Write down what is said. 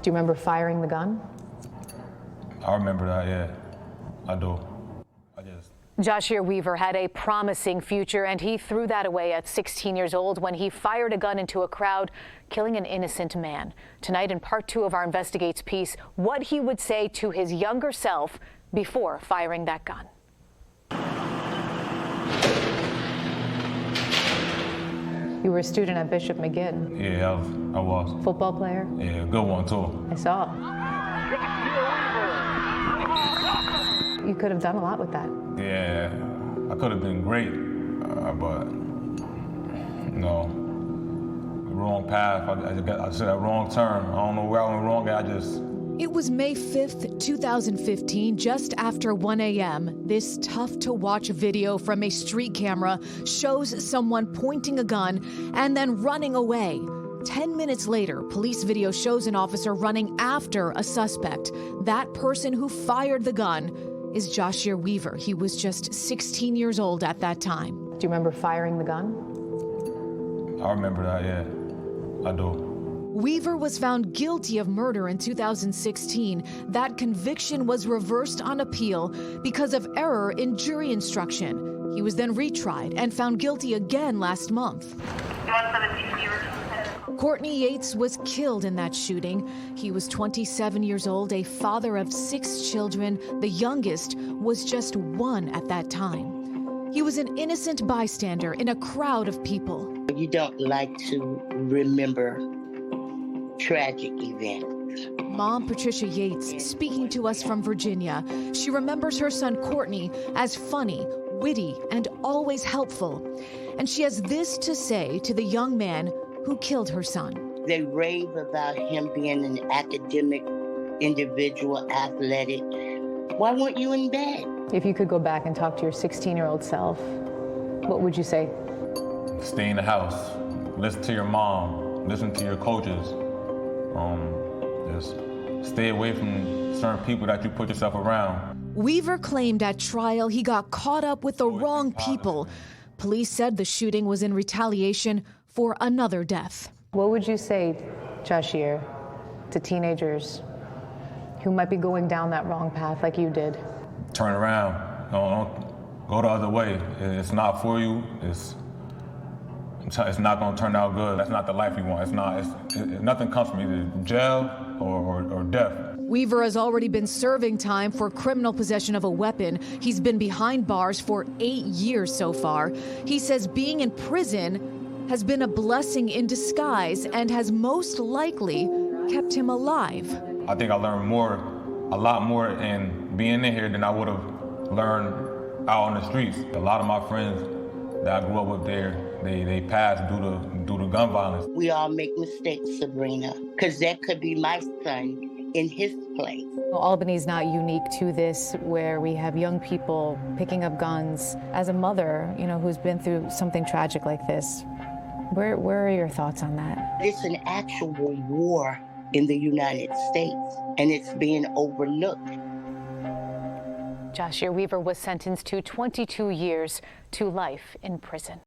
Do you remember firing the gun? I remember that, yeah, I do. Jaush'ir Weaver had a promising future, and he threw that away at 16 years old when he fired a gun into a crowd, killing an innocent man. Tonight, in part 2 of our Investigates piece, what he would say to his younger self before firing that gun. You were a student at Bishop McGinn. Yeah, I was. Football player? Yeah, good one, too. I saw. You could have done a lot with that. Yeah, I could have been great, but, no, wrong path. I said a wrong turn. I don't know where I went wrong. It was May 5th, 2015, just after 1 a.m. This tough-to-watch video from a street camera shows someone pointing a gun and then running away. 10 minutes later, police video shows an officer running after a suspect. That person who fired the gun is Jaush'ir Weaver. He was just 16 years old at that time. Do you remember firing the gun? I remember that, yeah, I do. Weaver was found guilty of murder in 2016. That conviction was reversed on appeal because of error in jury instruction. He was then retried and found guilty again last month. Courtney Yates was killed in that shooting. He was 27 years old, a father of 6 children. The youngest was just 1 at that time. He was an innocent bystander in a crowd of people. You don't like to remember tragic events. Mom Patricia Yates speaking to us from Virginia. She remembers her son Courtney as funny, witty, and always helpful. And she has this to say to the young man who killed her son. They rave about him being an academic individual, athletic. Why weren't you in bed? If you could go back and talk to your 16-year-old self, what would you say? Stay in the house. Listen to your mom. Listen to your coaches. Just stay away from certain people that you put yourself around. Weaver claimed at trial he got caught up with the wrong people. Police said the shooting was in retaliation for another death. What would you say, Jaush'ir, to teenagers who might be going down that wrong path like you did? Turn around. Don't go the other way. It's not for you. It's not going to turn out good. That's not the life you want. Nothing comes from either jail or death. Weaver has already been serving time for criminal possession of a weapon. He's been behind bars for 8 years so far. He says being in prison has been a blessing in disguise and has most likely kept him alive. I think I learned a lot more in being in here than I would have learned out on the streets. A lot of my friends that I grew up with there, they passed due to gun violence. We all make mistakes, Sabrina, because that could be my son in his place. Albany's not unique to this, where we have young people picking up guns. As a mother, who's been through something tragic like this, where are your thoughts on that? It's an actual war in the United States, and it's being overlooked. Jaush'ir Weaver was sentenced to 22 years to life in prison.